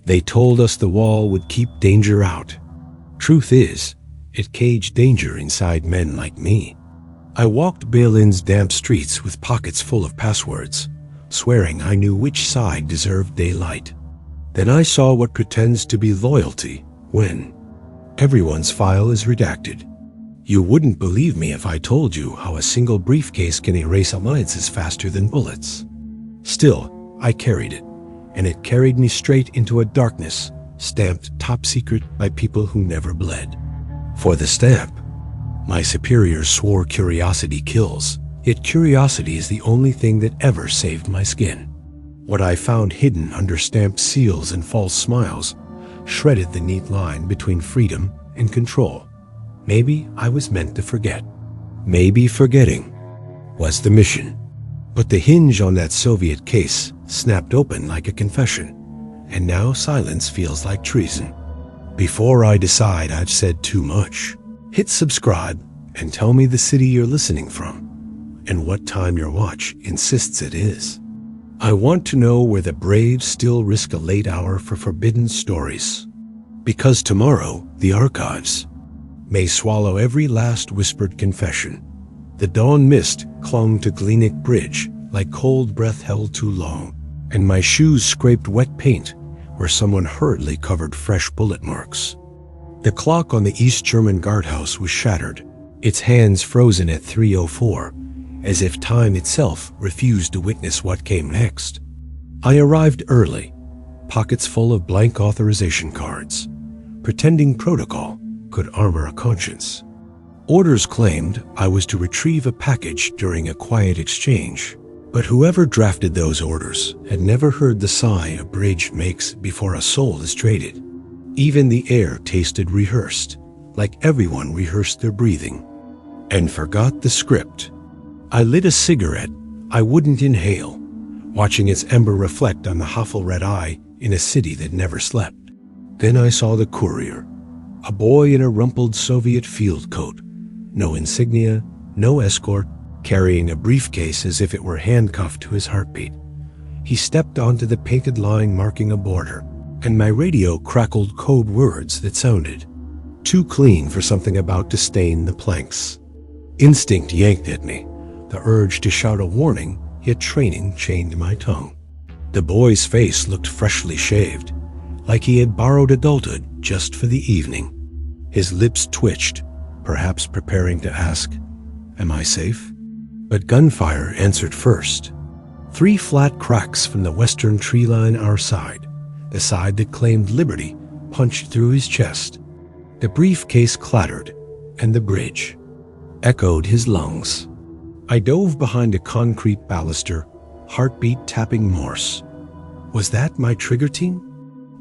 They told us the wall would keep danger out. Truth is, it caged danger inside men like me. I walked Berlin's damp streets with pockets full of passwords, swearing I knew which side deserved daylight. Then I saw what pretends to be loyalty when everyone's file is redacted. You wouldn't believe me if I told you how a single briefcase can erase alliances faster than bullets. Still, I carried it, and it carried me straight into a darkness stamped top secret by people who never bled. For the stamp, my superiors swore curiosity kills, yet curiosity is the only thing that ever saved my skin. What I found hidden under stamped seals and false smiles shredded the neat line between freedom and control. Maybe I was meant to forget. Maybe forgetting was the mission. But the hinge on that Soviet case snapped open like a confession, and now silence feels like treason. Before I decide I've said too much, hit subscribe and tell me the city you're listening from and what time your watch insists it is. I want to know where the brave still risk a late hour for forbidden stories. Because tomorrow, the archives may swallow every last whispered confession. The dawn mist clung to Glenick Bridge like cold breath held too long, and my shoes scraped wet paint where someone hurriedly covered fresh bullet marks. The clock on the East German guardhouse was shattered, its hands frozen at 3:04, as if time itself refused to witness what came next. I arrived early, pockets full of blank authorization cards, pretending protocol could armor a conscience. Orders claimed I was to retrieve a package during a quiet exchange, but whoever drafted those orders had never heard the sigh a bridge makes before a soul is traded. Even the air tasted rehearsed, like everyone rehearsed their breathing, and forgot the script. I lit a cigarette I wouldn't inhale, watching its ember reflect on the Hoffel red eye in a city that never slept. Then I saw the courier, a boy in a rumpled Soviet field coat, no insignia, no escort, carrying a briefcase as if it were handcuffed to his heartbeat. He stepped onto the painted line marking a border, and my radio crackled code words that sounded too clean for something about to stain the planks. Instinct yanked at me, the urge to shout a warning, yet training chained my tongue. The boy's face looked freshly shaved, like he had borrowed adulthood just for the evening. His lips twitched, perhaps preparing to ask, "Am I safe?" But gunfire answered first. 3 flat cracks from the western tree line our side, the side that claimed liberty, punched through his chest. The briefcase clattered, and the bridge echoed his lungs. I dove behind a concrete baluster, heartbeat tapping Morse. Was that my trigger team?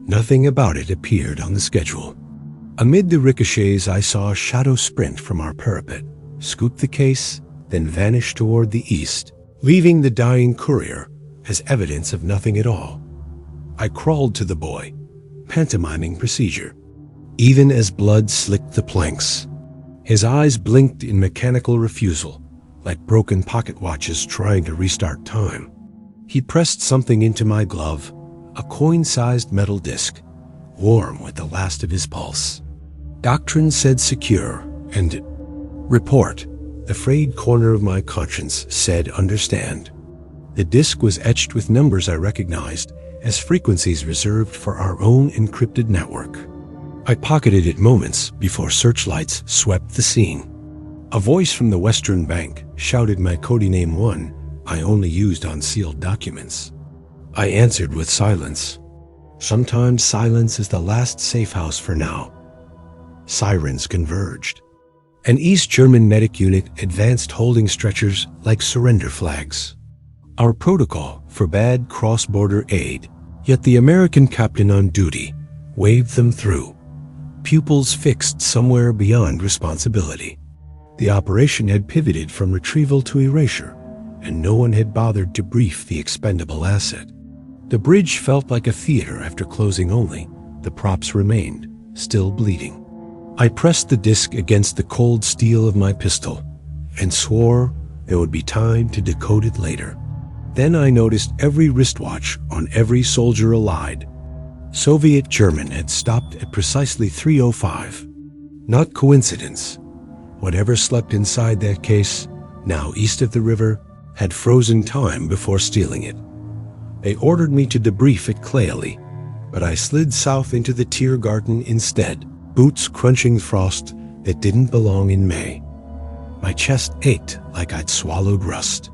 Nothing about it appeared on the schedule. Amid the ricochets, I saw a shadow sprint from our parapet, scoop the case, then vanish toward the east, leaving the dying courier as evidence of nothing at all. I crawled to the boy, pantomiming procedure, even as blood slicked the planks. His eyes blinked in mechanical refusal, like broken pocket watches trying to restart time. He pressed something into my glove, a coin-sized metal disc, warm with the last of his pulse. Doctrine said secure, and report, the frayed corner of my conscience said understand. The disc was etched with numbers I recognized as frequencies reserved for our own encrypted network. I pocketed it moments before searchlights swept the scene. A voice from the Western Bank shouted my codename 1 I only used on sealed documents. I answered with silence. Sometimes silence is the last safe house for now. Sirens converged. An East German medic unit advanced holding stretchers like surrender flags. Our protocol forbade cross-border aid, yet the American captain on duty waved them through, pupils fixed somewhere beyond responsibility. The operation had pivoted from retrieval to erasure, and no one had bothered to brief the expendable asset. The bridge felt like a theater after closing only. The props remained, still bleeding. I pressed the disc against the cold steel of my pistol and swore there would be time to decode it later. Then I noticed every wristwatch on every soldier allied. Soviet German had stopped at precisely 3:05. Not coincidence. Whatever slept inside that case, now east of the river, had frozen time before stealing it. They ordered me to debrief at Clayley, but I slid south into the Tiergarten instead, boots crunching frost that didn't belong in May. My chest ached like I'd swallowed rust.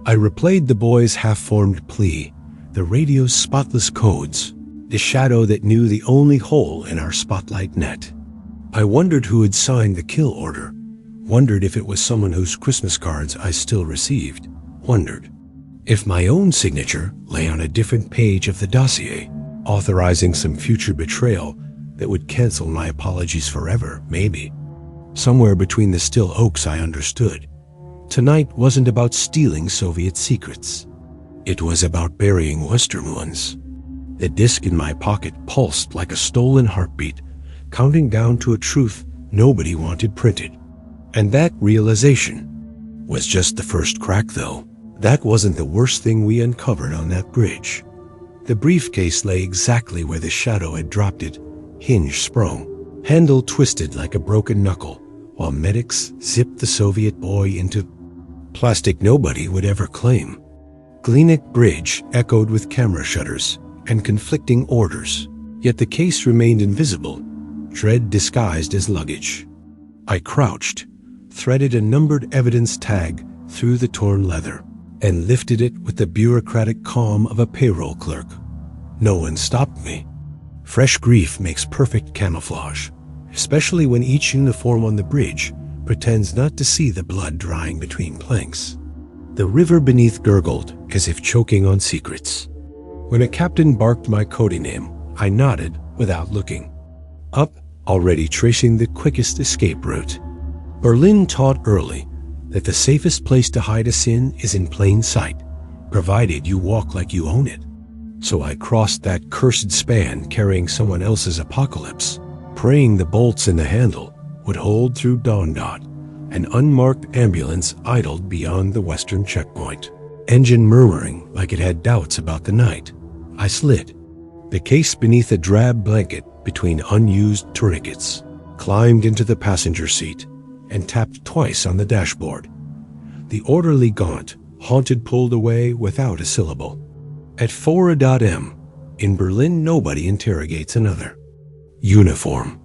I replayed the boy's half-formed plea, the radio's spotless codes, the shadow that knew the only hole in our spotlight net. I wondered who had signed the kill order, wondered if it was someone whose Christmas cards I still received, wondered if my own signature lay on a different page of the dossier, authorizing some future betrayal that would cancel my apologies forever, maybe. Somewhere between the still oaks I understood. Tonight wasn't about stealing Soviet secrets. It was about burying Western ones. The disc in my pocket pulsed like a stolen heartbeat, counting down to a truth nobody wanted printed. And that realization was just the first crack, though. That wasn't the worst thing we uncovered on that bridge. The briefcase lay exactly where the shadow had dropped it, hinge sprung, handle twisted like a broken knuckle, while medics zipped the Soviet boy into plastic nobody would ever claim. Glenick Bridge echoed with camera shutters and conflicting orders, yet the case remained invisible, dread disguised as luggage. I crouched, threaded a numbered evidence tag through the torn leather, and lifted it with the bureaucratic calm of a payroll clerk. No one stopped me. Fresh grief makes perfect camouflage, especially when each uniform on the bridge pretends not to see the blood drying between planks. The river beneath gurgled as if choking on secrets. When a captain barked my coding name, I nodded without looking. Up, already tracing the quickest escape route. Berlin taught early that the safest place to hide a sin is in plain sight, provided you walk like you own it. So I crossed that cursed span carrying someone else's apocalypse, praying the bolts in the handle would hold through dawn dot. An unmarked ambulance idled beyond the western checkpoint, engine murmuring like it had doubts about the night. I slid, the case beneath a drab blanket between unused tourniquets, climbed into the passenger seat, and tapped twice on the dashboard. The orderly gaunt, haunted pulled away without a syllable. At 4:00 in Berlin nobody interrogates another. Uniform.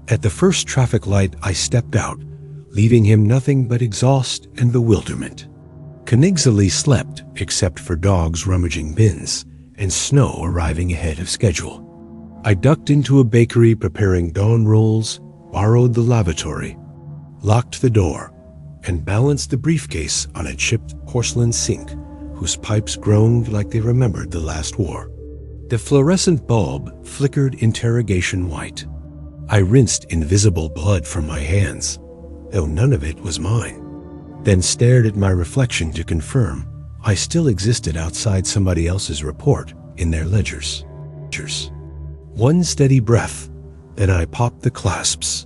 At the first traffic light I stepped out, leaving him nothing but exhaust and bewilderment. Königsallee slept except for dogs rummaging bins and snow arriving ahead of schedule. I ducked into a bakery preparing dawn rolls, borrowed the lavatory, locked the door, and balanced the briefcase on a chipped porcelain sink whose pipes groaned like they remembered the last war. The fluorescent bulb flickered interrogation white. I rinsed invisible blood from my hands, though none of it was mine, then stared at my reflection to confirm I still existed outside somebody else's report in their ledgers. One steady breath, then I popped the clasps.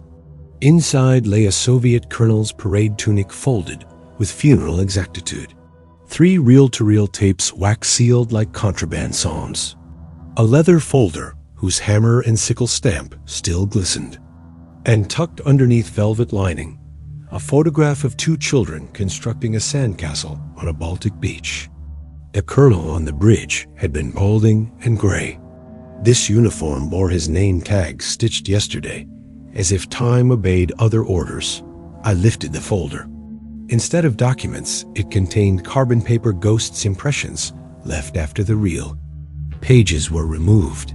Inside lay a Soviet colonel's parade tunic folded with funeral exactitude. 3 reel-to-reel tapes wax-sealed like contraband psalms. A leather folder whose hammer and sickle stamp still glistened. And tucked underneath velvet lining, a photograph of 2 children constructing a sandcastle on a Baltic beach. The colonel on the bridge had been balding and gray. This uniform bore his name tag stitched yesterday, as if time obeyed other orders. I lifted the folder. Instead of documents, it contained carbon paper ghosts' impressions left after the reel. Pages were removed.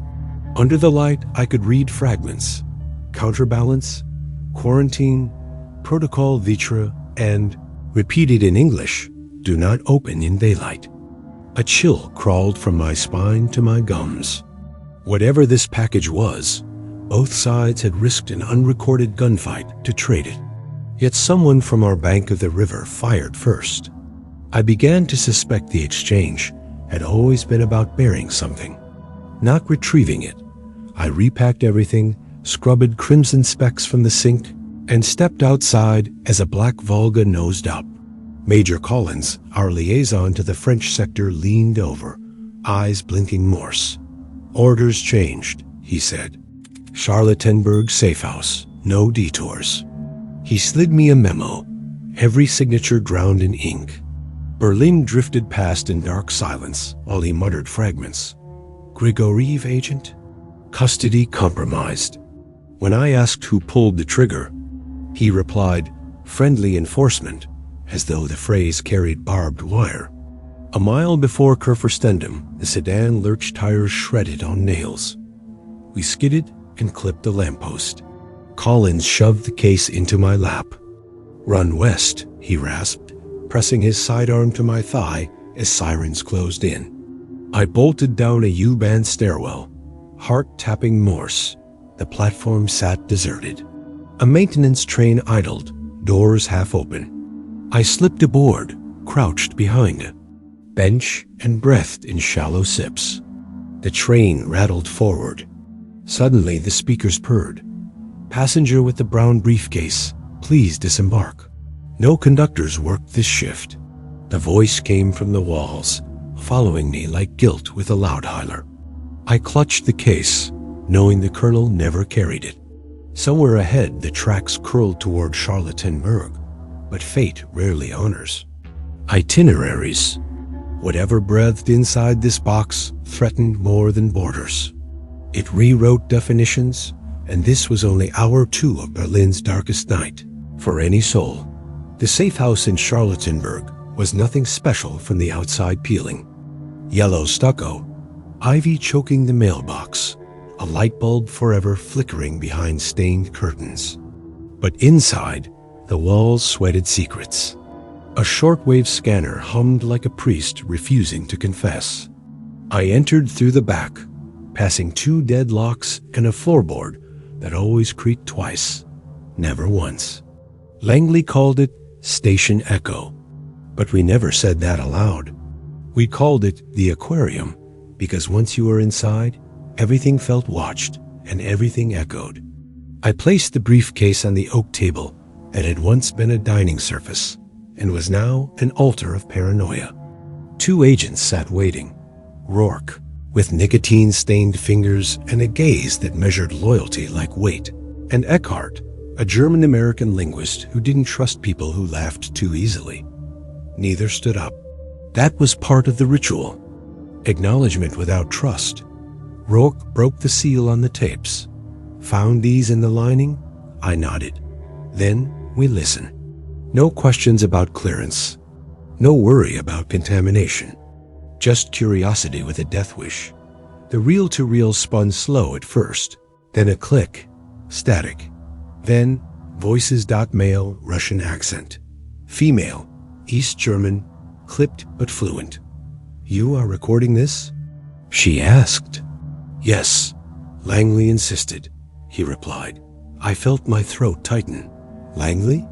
Under the light, I could read fragments: counterbalance, quarantine, protocol vitra, and, repeated in English, do not open in daylight. A chill crawled from my spine to my gums. Whatever this package was, both sides had risked an unrecorded gunfight to trade it. Yet someone from our bank of the river fired first. I began to suspect the exchange had always been about bearing something, not retrieving it. I repacked everything, scrubbed crimson specks from the sink, and stepped outside as a black Volga nosed up. Major Collins, our liaison to the French sector, leaned over, eyes blinking Morse. Orders changed, he said. Charlottenburg safe house, no detours. He slid me a memo, every signature drowned in ink. Berlin drifted past in dark silence while he muttered fragments. Grigoriev agent? Custody compromised. When I asked who pulled the trigger, he replied, friendly enforcement, as though the phrase carried barbed wire. A mile before Kurfürstendamm, the sedan lurch tires shredded on nails. We skidded and clipped a lamppost. Collins shoved the case into my lap. Run west, he rasped, pressing his sidearm to my thigh as sirens closed in. I bolted down a U-Bahn stairwell, heart-tapping Morse. The platform sat deserted. A maintenance train idled, doors half open. I slipped aboard, crouched behind a bench and breathed in shallow sips. The train rattled forward. Suddenly the speakers purred. Passenger with the brown briefcase, please disembark. No conductors worked this shift. The voice came from the walls, following me like guilt with a loudhailer. I clutched the case, knowing the colonel never carried it. Somewhere ahead the tracks curled toward Charlottenburg, but fate rarely honors. Itineraries. Whatever breathed inside this box threatened more than borders. It rewrote definitions, and this was only hour 2 of Berlin's darkest night. For any soul, the safe house in Charlottenburg was nothing special from the outside peeling. Yellow stucco, ivy choking the mailbox, a light bulb forever flickering behind stained curtains. But inside, the walls sweated secrets. A shortwave scanner hummed like a priest refusing to confess. I entered through the back, passing 2 deadlocks and a floorboard that always creaked twice, never once. Langley called it Station Echo, but we never said that aloud. We called it the aquarium because once you were inside, everything felt watched and everything echoed. I placed the briefcase on the oak table that had once been a dining surface and was now an altar of paranoia. 2 agents sat waiting. Rourke, with nicotine-stained fingers and a gaze that measured loyalty like weight, and Eckhart, a German-American linguist who didn't trust people who laughed too easily. Neither stood up. That was part of the ritual. Acknowledgement without trust. Rourke broke the seal on the tapes. Found these in the lining? I nodded. Then we listened. No questions about clearance. No worry about contamination. Just curiosity with a death wish. The reel-to-reel spun slow at first, then a click, static. Then voices. Male, Russian accent. Female, East German, clipped but fluent. You are recording this? She asked. Yes, Langley insisted, he replied. I felt my throat tighten. Langley?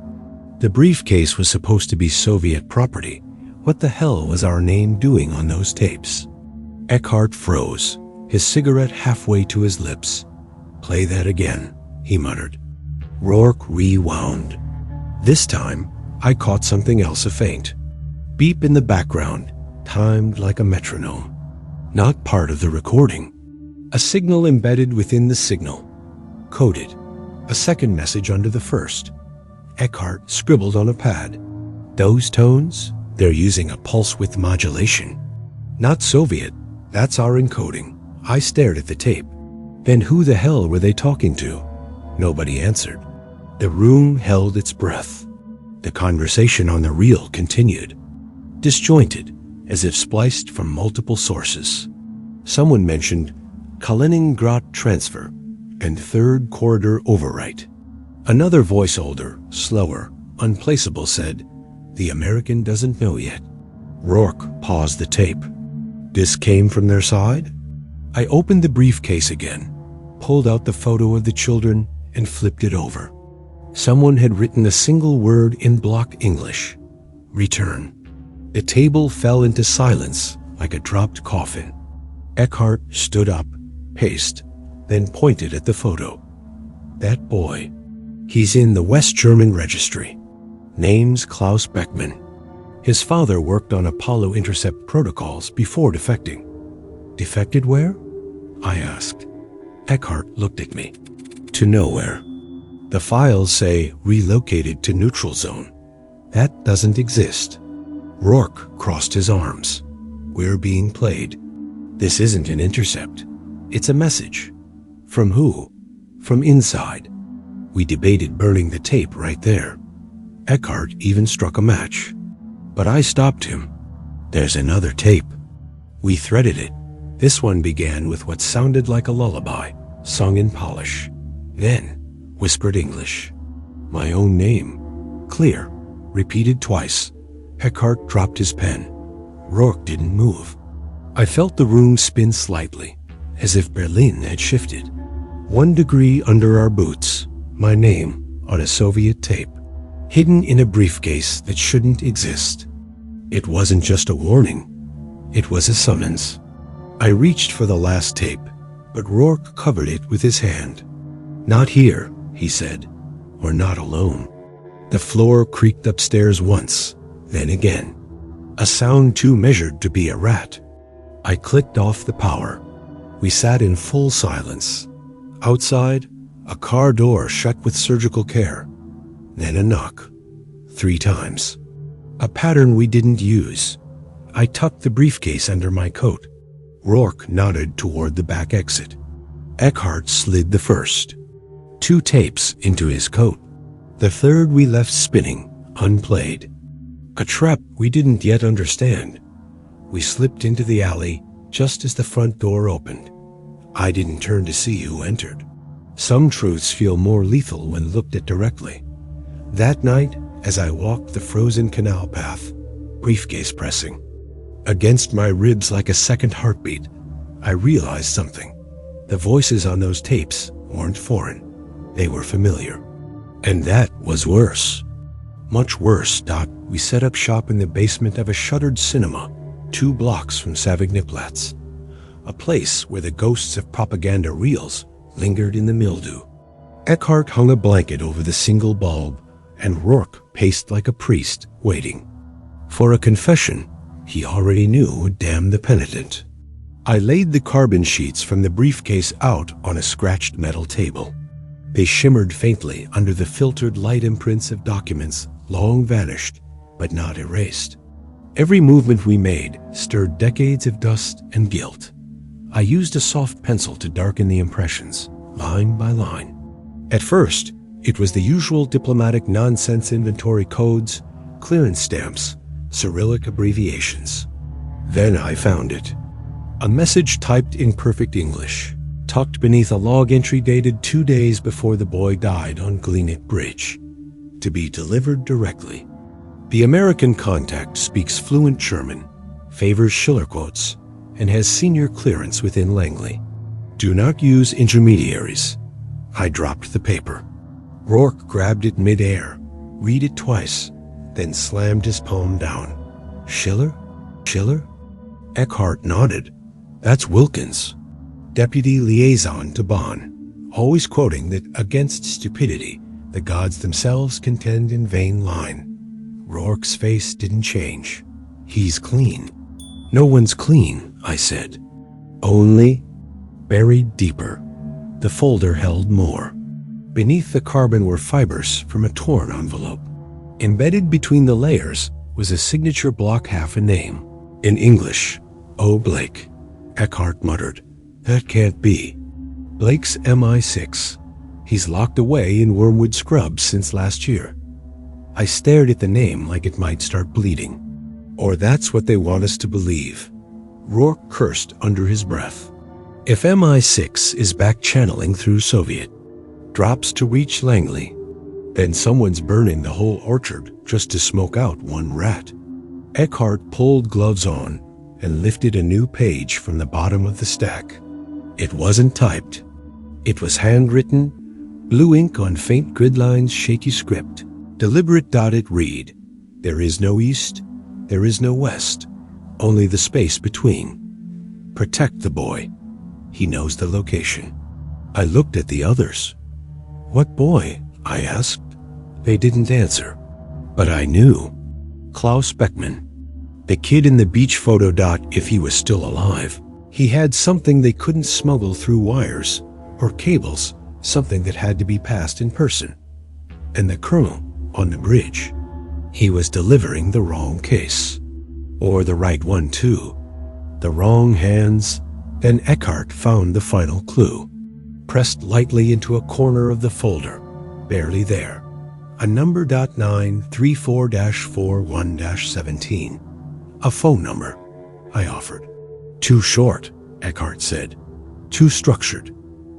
The briefcase was supposed to be Soviet property. What the hell was our name doing on those tapes? Eckhart froze, his cigarette halfway to his lips. Play that again, he muttered. Rourke rewound. This time, I caught something else afaint. Beep in the background, timed like a metronome. Not part of the recording. A signal embedded within the signal. Coded. A second message under the first. Eckhart scribbled on a pad. Those tones? They're using a pulse width modulation. Not Soviet. That's our encoding. I stared at the tape. Then who the hell were they talking to? Nobody answered. The room held its breath. The conversation on the reel continued. Disjointed, as if spliced from multiple sources. Someone mentioned Kaliningrad transfer and third corridor overwrite. Another voice older, slower, unplaceable said, the American doesn't know yet. Rourke paused the tape. This came from their side? I opened the briefcase again, pulled out the photo of the children, and flipped it over. Someone had written a single word in block English. Return. The table fell into silence like a dropped coffin. Eckhart stood up, paced, then pointed at the photo. That boy. He's in the West German registry. Name's Klaus Beckmann. His father worked on Apollo intercept protocols before defecting. Defected where? I asked. Eckhart looked at me. To nowhere. The files say relocated to neutral zone. That doesn't exist. Rourke crossed his arms. We're being played. This isn't an intercept. It's a message. From who? From inside. We debated burning the tape right there. Eckhart even struck a match. But I stopped him. There's another tape. We threaded it. This one began with what sounded like a lullaby, sung in Polish. Then, whispered English. My own name. Clear. Repeated twice. Eckhart dropped his pen. Rourke didn't move. I felt the room spin slightly, as if Berlin had shifted. 1 degree under our boots, my name on a Soviet tape, hidden in a briefcase that shouldn't exist. It wasn't just a warning. It was a summons. I reached for the last tape, but Rourke covered it with his hand. Not here, he said. We're not alone. The floor creaked upstairs once, then again. A sound too measured to be a rat. I clicked off the power. We sat in full silence. Outside, a car door shut with surgical care. Then a knock. 3 times. A pattern we didn't use. I tucked the briefcase under my coat. Rourke nodded toward the back exit. Eckhart slid the first. 2 tapes into his coat. The third we left spinning, unplayed. A trap we didn't yet understand. We slipped into the alley just as the front door opened. I didn't turn to see who entered. Some truths feel more lethal when looked at directly. That night, as I walked the frozen canal path, briefcase pressing, against my ribs like a second heartbeat, I realized something. The voices on those tapes weren't foreign. They were familiar. And that was worse. Much worse. We set up shop in the basement of a shuttered cinema, 2 blocks from Savignyplatz, a place where the ghosts of propaganda reels lingered in the mildew. Eckhart hung a blanket over the single bulb, and Rourke paced like a priest, waiting. For a confession he already knew would damn the penitent. I laid the carbon sheets from the briefcase out on a scratched metal table. They shimmered faintly under the filtered light imprints of documents long vanished, but not erased. Every movement we made stirred decades of dust and guilt. I used a soft pencil to darken the impressions, line by line. At first, it was the usual diplomatic nonsense inventory codes, clearance stamps, Cyrillic abbreviations. Then I found it. A message typed in perfect English, tucked beneath a log entry dated 2 days before the boy died on Glienicke Bridge. To be delivered directly. The American contact speaks fluent German, favors Schiller quotes, and has senior clearance within Langley. Do not use intermediaries. I dropped the paper. Rourke grabbed it mid-air, read it twice, then slammed his palm down. Schiller? Schiller? Eckhart nodded. That's Wilkins, deputy liaison to Bonn, always quoting that against stupidity, the gods themselves contend in vain line. Rourke's face didn't change. He's clean. No one's clean, I said. Only buried deeper. The folder held more. Beneath the carbon were fibers from a torn envelope. Embedded between the layers was a signature block half a name. In English, O. Blake. Eckhart muttered. That can't be. Blake's MI6. He's locked away in Wormwood Scrubs since last year. I stared at the name like it might start bleeding. Or that's what they want us to believe. Rourke cursed under his breath. If MI6 is back-channeling through Soviet, drops to reach Langley, then someone's burning the whole orchard just to smoke out one rat. Eckhart pulled gloves on and lifted a new page from the bottom of the stack. It wasn't typed. It was handwritten, blue ink on faint grid lines, shaky script. Deliberate dotted read. There is no east, there is no west, only the space between. Protect the boy. He knows the location. I looked at the others. What boy? I asked. They didn't answer. But I knew. Klaus Beckman. The kid in the beach photo. If he was still alive. He had something they couldn't smuggle through wires or cables, something that had to be passed in person. And the colonel, on the bridge, he was delivering the wrong case. Or the right one too. The wrong hands. Then Eckhart found the final clue. Pressed lightly into a corner of the folder, barely there. A number .934-41-17. A phone number, I offered. Too short, Eckhart said. Too structured.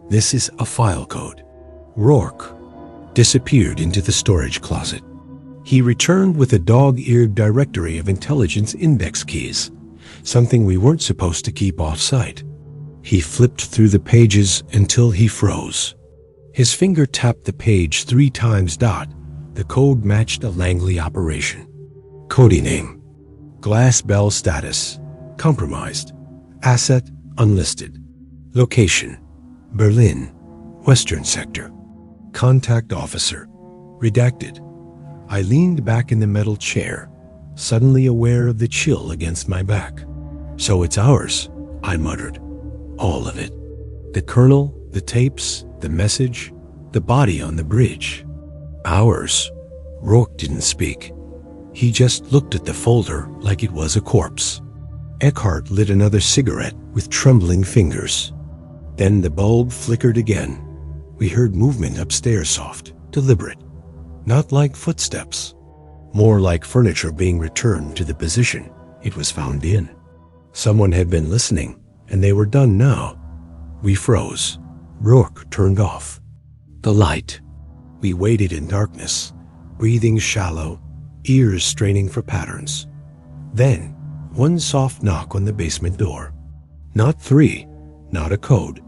This is a file code. Rourke disappeared into the storage closet. He returned with a dog-eared directory of intelligence index keys, something we weren't supposed to keep off-site. He flipped through the pages until he froze. His finger tapped the page 3 times. The code matched a Langley operation. Cody name. Glass bell status. Compromised. Asset unlisted. Location. Berlin. Western sector. Contact officer. Redacted. I leaned back in the metal chair, suddenly aware of the chill against my back. So it's ours, I muttered. All of it. The colonel, the tapes, the message, the body on the bridge. Ours. Rourke didn't speak. He just looked at the folder like it was a corpse. Eckhart lit another cigarette with trembling fingers. Then the bulb flickered again. We heard movement upstairs, soft, deliberate. Not like footsteps. More like furniture being returned to the position it was found in. Someone had been listening, and they were done now. We froze. Rourke turned off the light. We waited in darkness, breathing shallow, ears straining for patterns. Then, one soft knock on the basement door. Not 3, not a code.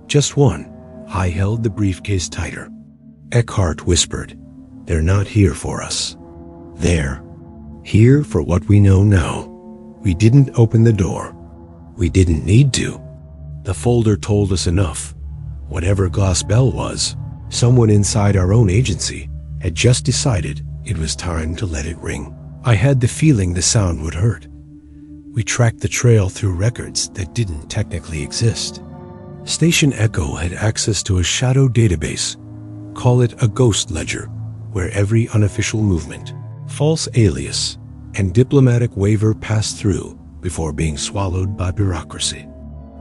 Just one. I held the briefcase tighter. Eckhart whispered, "They're not here for us. They're here for what we know now. We didn't open the door. We didn't need to. The folder told us enough. Whatever Glass Bell was, someone inside our own agency had just decided it was time to let it ring. I had the feeling the sound would hurt. We tracked the trail through records that didn't technically exist. Station Echo had access to a shadow database, call it a ghost ledger, where every unofficial movement, false alias, and diplomatic waiver passed through before being swallowed by bureaucracy.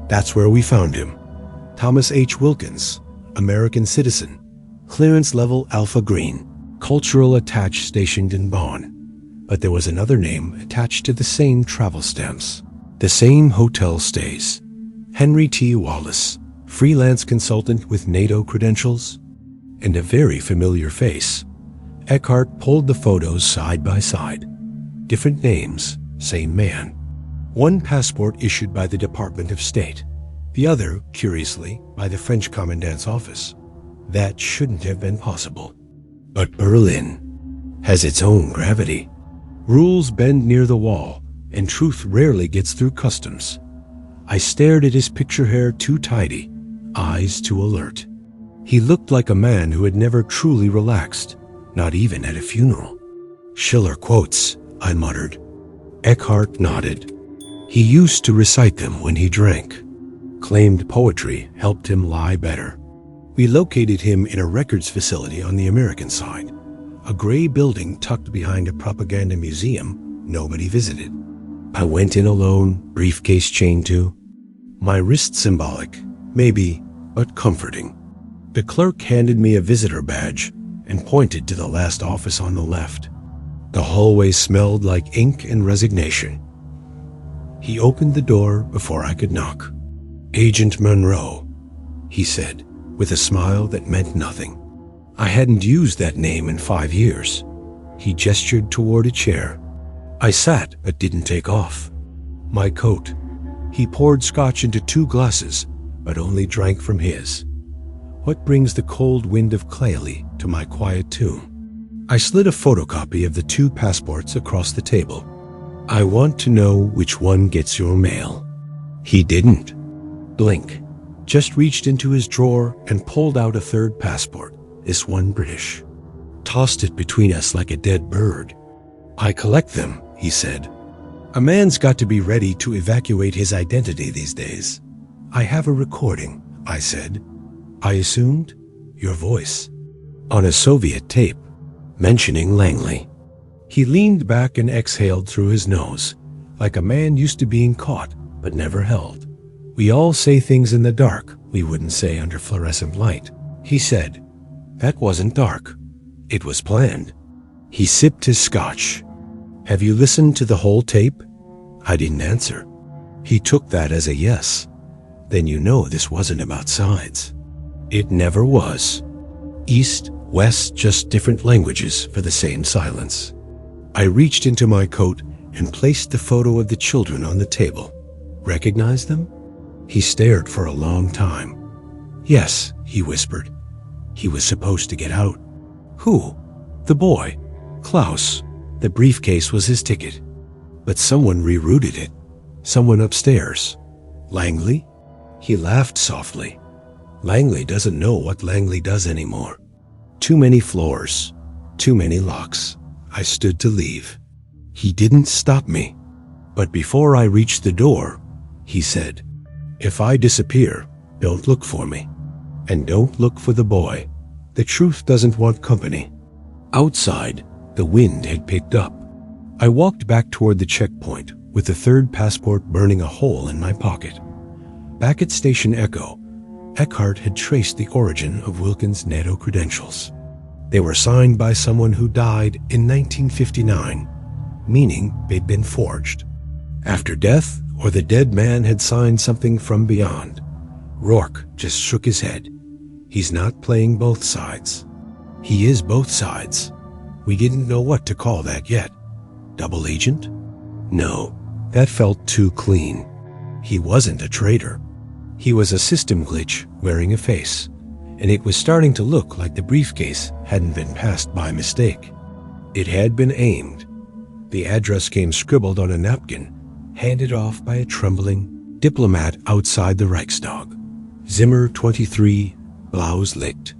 That's where we found him. Thomas H. Wilkins, American citizen, clearance level Alpha Green, cultural attached stationed in Bonn. But there was another name attached to the same travel stamps, the same hotel stays. Henry T. Wallace, freelance consultant with NATO credentials, and a very familiar face. Eckhart pulled the photos side by side. Different names, same man. One passport issued by the Department of State, the other, curiously, by the French commandant's office. That shouldn't have been possible. But Berlin has its own gravity. Rules bend near the wall, and truth rarely gets through customs. I stared at his picture hair too tidy, eyes too alert. He looked like a man who had never truly relaxed, not even at a funeral. Schiller quotes, I muttered. Eckhart nodded. He used to recite them when he drank. Claimed poetry helped him lie better. We located him in a records facility on the American side, a gray building tucked behind a propaganda museum nobody visited. I went in alone, briefcase chained to. My wrist symbolic, maybe, but comforting. The clerk handed me a visitor badge and pointed to the last office on the left. The hallway smelled like ink and resignation. He opened the door before I could knock. Agent Monroe, he said, with a smile that meant nothing. I hadn't used that name in 5 years. He gestured toward a chair. I sat but didn't take off. My coat. He poured scotch into 2 glasses, but only drank from his. What brings the cold wind of Claylee to my quiet tomb? I slid a photocopy of the 2 passports across the table. I want to know which one gets your mail. He didn't blink, just reached into his drawer and pulled out a 3rd passport, this one British. Tossed it between us like a dead bird. I collect them, he said. A man's got to be ready to evacuate his identity these days. I have a recording, I said. I assumed your voice. On a Soviet tape, mentioning Langley. He leaned back and exhaled through his nose, like a man used to being caught, but never held. We all say things in the dark we wouldn't say under fluorescent light, he said. That wasn't dark. It was planned. He sipped his scotch. Have you listened to the whole tape? I didn't answer. He took that as a yes. Then you know this wasn't about sides. It never was. East, West, just different languages for the same silence. I reached into my coat and placed the photo of the children on the table. Recognize them? He stared for a long time. Yes, he whispered. He was supposed to get out. Who? The boy. Klaus. The briefcase was his ticket. But someone rerouted it. Someone upstairs. Langley? He laughed softly. Langley doesn't know what Langley does anymore. Too many floors. Too many locks. I stood to leave. He didn't stop me. But before I reached the door, he said, if I disappear, don't look for me. And don't look for the boy. The truth doesn't want company. Outside, the wind had picked up. I walked back toward the checkpoint with the third passport burning a hole in my pocket. Back at Station Echo, Eckhart had traced the origin of Wilkins' NATO credentials. They were signed by someone who died in 1959, meaning they'd been forged. After death, or the dead man had signed something from beyond. Rourke just shook his head. He's not playing both sides. He is both sides. We didn't know what to call that yet. Double agent? No, that felt too clean. He wasn't a traitor. He was a system glitch wearing a face, and it was starting to look like the briefcase hadn't been passed by mistake. It had been aimed. The address came scribbled on a napkin, handed off by a trembling diplomat outside the Reichstag. Zimmer 23, Blauslicht.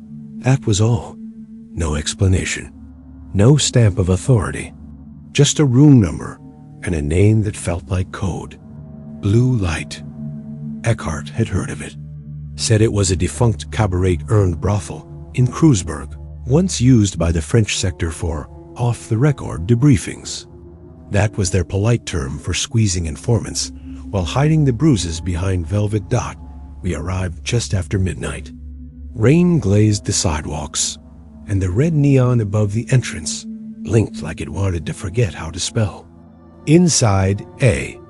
That was all. No explanation. No stamp of authority. Just a room number and a name that felt like code. Blue Light. Eckhart had heard of it. Said it was a defunct cabaret-earned brothel in Kreuzberg, once used by the French sector for off-the-record debriefings. That was their polite term for squeezing informants while hiding the bruises behind Velvet Dot. We arrived just after midnight. Rain glazed the sidewalks, and the red neon above the entrance blinked like it wanted to forget how to spell. Inside, A.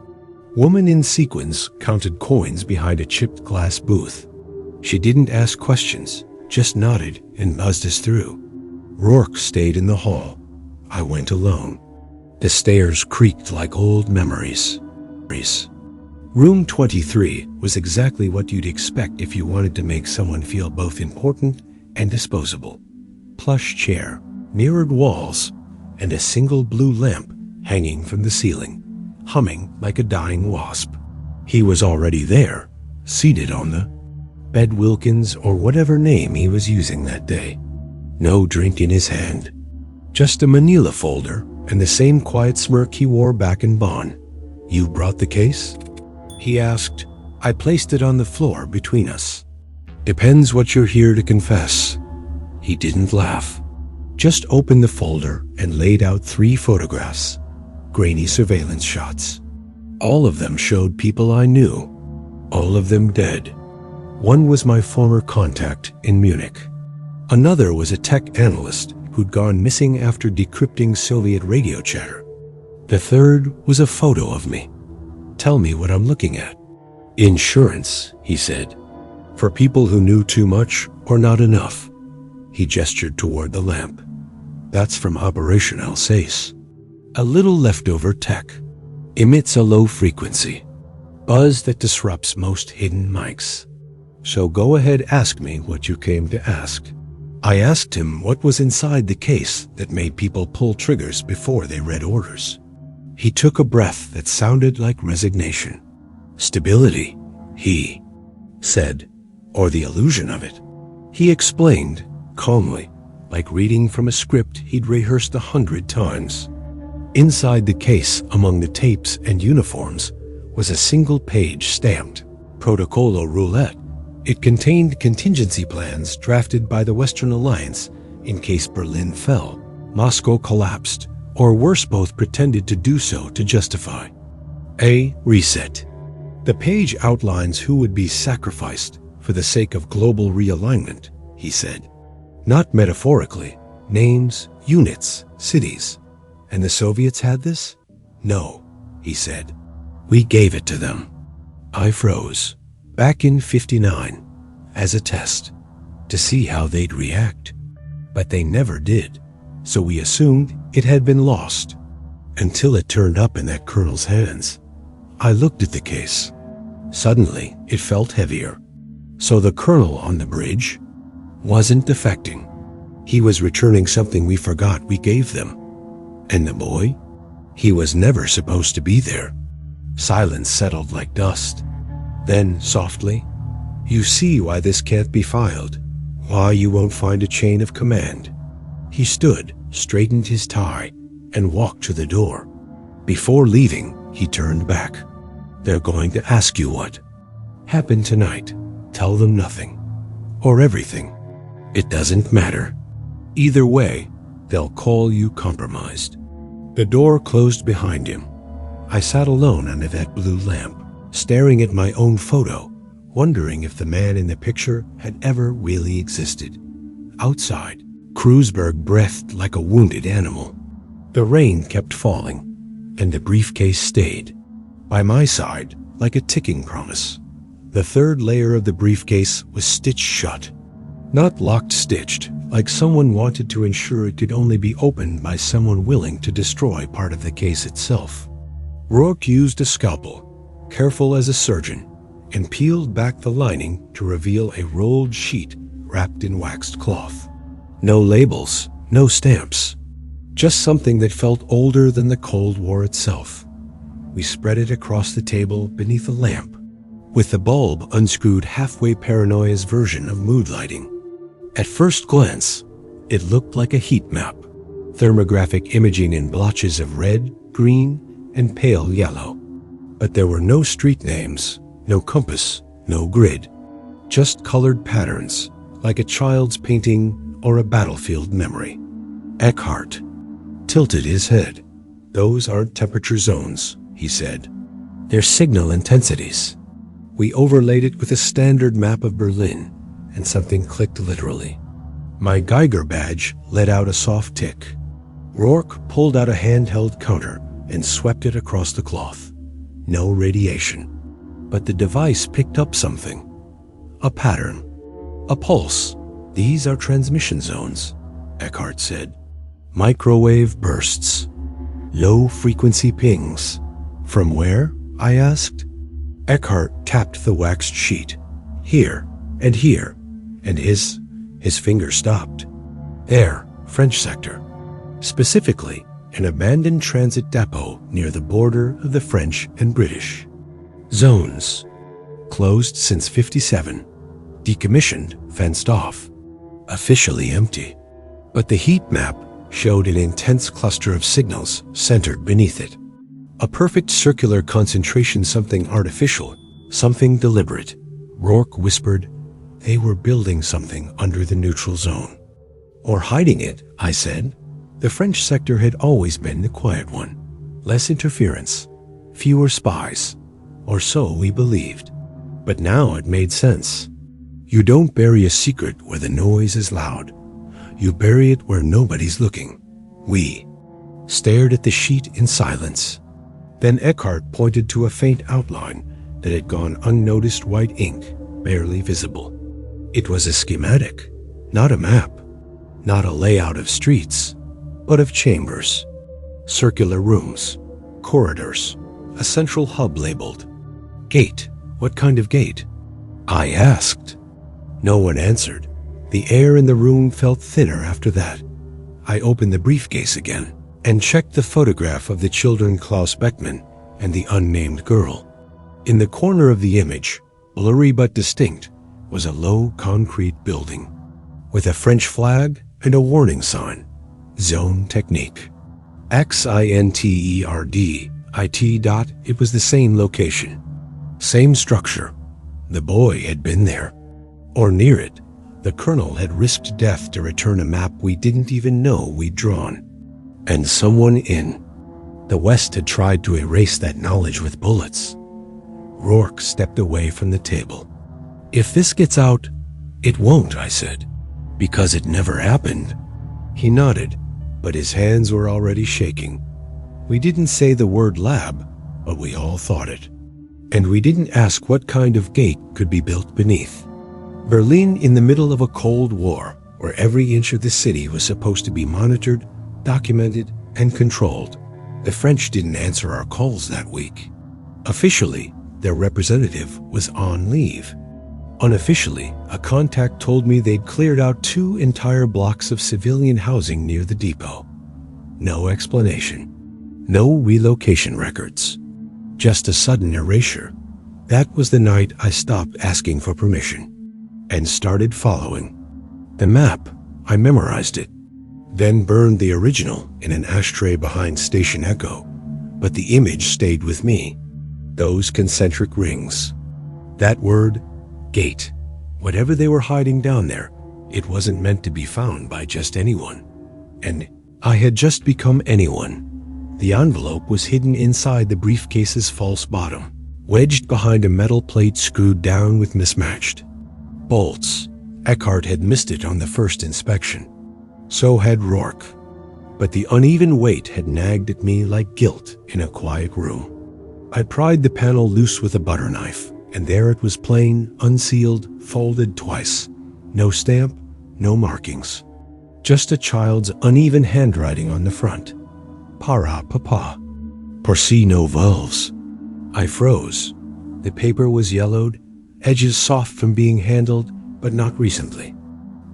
Woman in sequins counted coins behind a chipped glass booth. She didn't ask questions, just nodded and buzzed us through. Rourke stayed in the hall. I went alone. The stairs creaked like old memories. Room 23 was exactly what you'd expect if you wanted to make someone feel both important and disposable. Plush chair, mirrored walls, and a single blue lamp hanging from the ceiling, humming like a dying wasp. He was already there, seated on the bed, Wilkins or whatever name he was using that day. No drink in his hand. Just a manila folder and the same quiet smirk he wore back in Bonn. You brought the case? He asked. I placed it on the floor between us. Depends what you're here to confess. He didn't laugh. Just opened the folder and laid out 3 photographs. Grainy surveillance shots. All of them showed people I knew. All of them dead. One was my former contact in Munich. Another was a tech analyst who'd gone missing after decrypting Soviet radio chatter. The third was a photo of me. Tell me what I'm looking at. Insurance, he said. For people who knew too much or not enough. He gestured toward the lamp. That's from Operation Alsace. A little leftover tech. Emits a low frequency. Buzz that disrupts most hidden mics. So go ahead, ask me what you came to ask. I asked him what was inside the case that made people pull triggers before they read orders. He took a breath that sounded like resignation. Stability, he said, or the illusion of it. He explained, calmly, like reading from a script he'd rehearsed 100 times. Inside the case, among the tapes and uniforms, was a single page stamped Protocolo Roulette. It contained contingency plans drafted by the Western Alliance in case Berlin fell, Moscow collapsed, or worse, both pretended to do so to justify a reset. The page outlines who would be sacrificed for the sake of global realignment, he said. Not metaphorically, names, units, cities. And the Soviets had this? No, he said. We gave it to them. I froze, back in '59, as a test, to see how they'd react. But they never did, so we assumed it had been lost, until it turned up in that colonel's hands. I looked at the case. Suddenly, it felt heavier. So the colonel on the bridge wasn't defecting. He was returning something we forgot we gave them. And the boy? He was never supposed to be there. Silence settled like dust. Then, softly, you see why this can't be filed, why you won't find a chain of command. He stood, straightened his tie, and walked to the door. Before leaving, he turned back. They're going to ask you what happened tonight. Tell them nothing, or everything. It doesn't matter. Either way, they'll call you compromised. The door closed behind him. I sat alone under that blue lamp, staring at my own photo, wondering if the man in the picture had ever really existed. Outside, Kreuzberg breathed like a wounded animal. The rain kept falling, and the briefcase stayed by my side like a ticking promise. The third layer of the briefcase was stitched shut. Not locked stitched, like someone wanted to ensure it could only be opened by someone willing to destroy part of the case itself. Rourke used a scalpel, careful as a surgeon, and peeled back the lining to reveal a rolled sheet wrapped in waxed cloth. No labels, no stamps, just something that felt older than the Cold War itself. We spread it across the table beneath a lamp, with the bulb unscrewed halfway paranoia's version of mood lighting. At first glance, it looked like a heat map, thermographic imaging in blotches of red, green, and pale yellow. But there were no street names, no compass, no grid, just colored patterns, like a child's painting or a battlefield memory. Eckhart tilted his head. Those aren't temperature zones, he said. They're signal intensities. We overlaid it with a standard map of Berlin, and something clicked literally. My Geiger badge let out a soft tick. Rourke pulled out a handheld counter and swept it across the cloth. No radiation. But the device picked up something. A pattern. A pulse. These are transmission zones, Eckhart said. Microwave bursts. Low-frequency pings. From where? I asked. Eckhart tapped the waxed sheet. Here, and his finger stopped. There, French sector. Specifically, an abandoned transit depot near the border of the French and British. Zones. Closed since '57. Decommissioned, fenced off. Officially empty. But the heat map showed an intense cluster of signals centered beneath it. A perfect circular concentration, something artificial, something deliberate. Rourke whispered, they were building something under the neutral zone. Or hiding it, I said. The French sector had always been the quiet one. Less interference, fewer spies, or so we believed. But now it made sense. You don't bury a secret where the noise is loud. You bury it where nobody's looking. We stared at the sheet in silence. Then Eckhart pointed to a faint outline that had gone unnoticed, white ink, barely visible. It was a schematic, not a map, not a layout of streets, but of chambers, circular rooms, corridors, a central hub labeled gate. What kind of gate? I asked. No one answered. The air in the room felt thinner after that. I opened the briefcase again and checked the photograph of the children Klaus Beckmann and the unnamed girl. In the corner of the image, blurry but distinct, was a low concrete building with a French flag and a warning sign, Zone Technique. Xinterd dot. It was the same location. Same structure. The boy had been there. Or near it. The colonel had risked death to return a map we didn't even know we'd drawn. And someone in the West had tried to erase that knowledge with bullets. Rourke stepped away from the table. If this gets out, it won't, I said. Because it never happened. He nodded, but his hands were already shaking. We didn't say the word lab, but we all thought it. And we didn't ask what kind of gate could be built beneath. Berlin in the middle of a Cold War, where every inch of the city was supposed to be monitored, documented, and controlled. The French didn't answer our calls that week. Officially, their representative was on leave. Unofficially, a contact told me they'd cleared out 2 entire blocks of civilian housing near the depot. No explanation. No relocation records. Just a sudden erasure. That was the night I stopped asking for permission and started following. The map, I memorized it, then burned the original in an ashtray behind Station Echo, but the image stayed with me. Those concentric rings. That word, gate. Whatever they were hiding down there, it wasn't meant to be found by just anyone. And I had just become anyone. The envelope was hidden inside the briefcase's false bottom, wedged behind a metal plate screwed down with mismatched bolts. Eckhart had missed it on the first inspection. So had Rourke. But the uneven weight had nagged at me like guilt in a quiet room. I pried the panel loose with a butter knife, and there it was plain, unsealed, folded twice. No stamp, no markings. Just a child's uneven handwriting on the front. Para papa. Porcino valves. I froze. The paper was yellowed, edges soft from being handled, but not recently.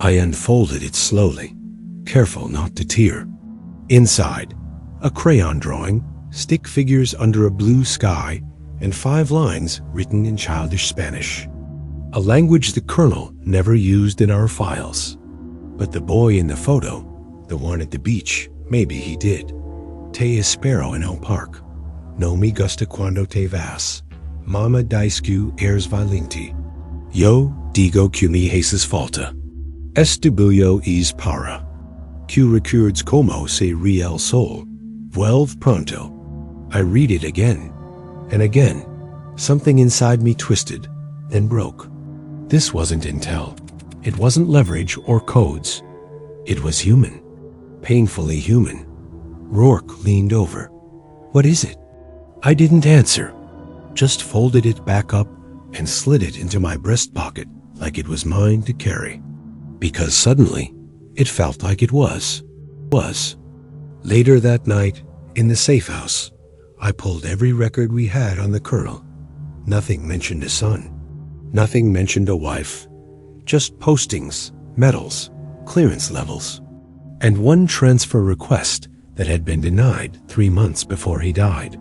I unfolded it slowly, careful not to tear. Inside, a crayon drawing, stick figures under a blue sky, and 5 lines written in childish Spanish. A language the colonel never used in our files. But the boy in the photo, the one at the beach, maybe he did. Te espero en el parque. No me gusta cuando te vas. Mama daiscu eres valiente. Yo digo que me haces falta. Estubillo es para. Que recuerds como se ríe el sol. Vuelve pronto. I read it again and again. Something inside me twisted, then broke. This wasn't intel. It wasn't leverage or codes. It was human. Painfully human. Rourke leaned over. What is it? I didn't answer. Just folded it back up and slid it into my breast pocket like it was mine to carry. Because suddenly, it felt like it was. Later that night, in the safe house, I pulled every record we had on the colonel. Nothing mentioned a son. Nothing mentioned a wife. Just postings, medals, clearance levels. And one transfer request that had been denied 3 months before he died.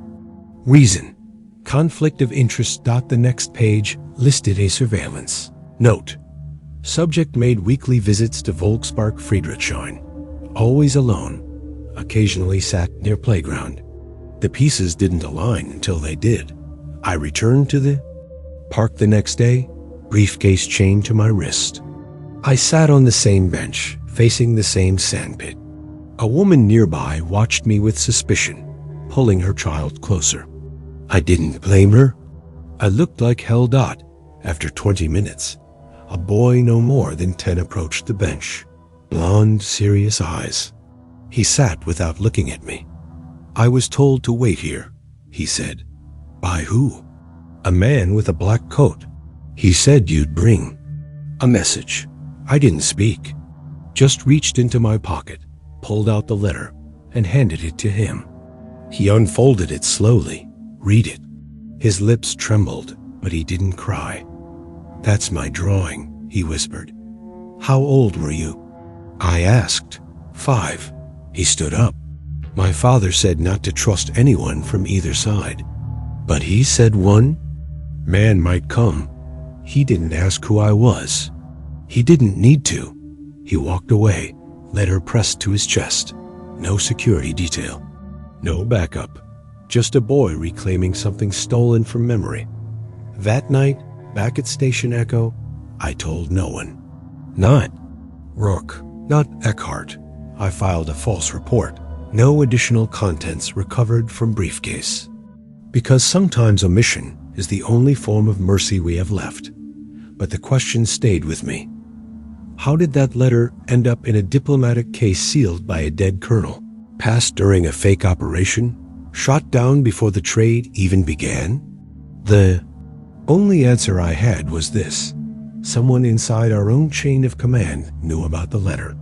Reason. Conflict of interest. The next page listed a surveillance. Note. Subject made weekly visits to Volkspark Friedrichshain. Always alone. Occasionally sat near playground. The pieces didn't align until they did. I returned to the park the next day, briefcase chained to my wrist. I sat on the same bench, facing the same sandpit. A woman nearby watched me with suspicion, pulling her child closer. I didn't blame her. I looked like hell. After 20 minutes, a boy no more than 10 approached the bench. Blonde, serious eyes. He sat without looking at me. I was told to wait here, he said. By who? A man with a black coat. He said you'd bring a message. I didn't speak. Just reached into my pocket, pulled out the letter, and handed it to him. He unfolded it slowly. Read it. His lips trembled, but he didn't cry. That's my drawing, he whispered. How old were you? I asked. 5. He stood up. My father said not to trust anyone from either side. But he said one man might come. He didn't ask who I was. He didn't need to. He walked away, letter pressed to his chest. No security detail. No backup. Just a boy reclaiming something stolen from memory. That night, back at Station Echo, I told no one. Not Rourke, not Eckhart. I filed a false report. No additional contents recovered from briefcase. Because sometimes omission is the only form of mercy we have left. But the question stayed with me. How did that letter end up in a diplomatic case sealed by a dead colonel? Passed during a fake operation? Shot down before the trade even began? The only answer I had was this. Someone inside our own chain of command knew about the letter.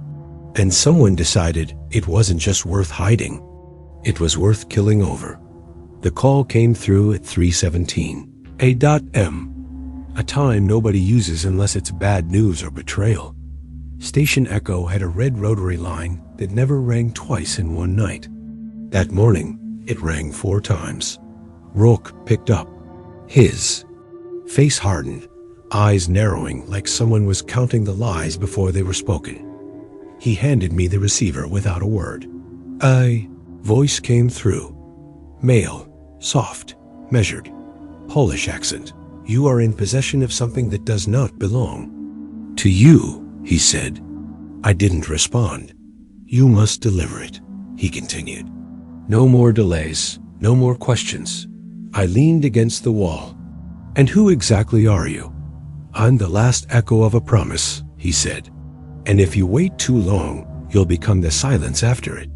And someone decided it wasn't just worth hiding. It was worth killing over. The call came through at 3:17. A.M. A time nobody uses unless it's bad news or betrayal. Station Echo had a red rotary line that never rang twice in one night. That morning, it rang 4 times. Rourke picked up. His face hardened, eyes narrowing like someone was counting the lies before they were spoken. He handed me the receiver without a word. A voice came through. Male, soft, measured, Polish accent. You are in possession of something that does not belong to you, he said. I didn't respond. You must deliver it, he continued. No more delays, no more questions. I leaned against the wall. And who exactly are you? I'm the last echo of a promise, he said. And if you wait too long, you'll become the silence after it.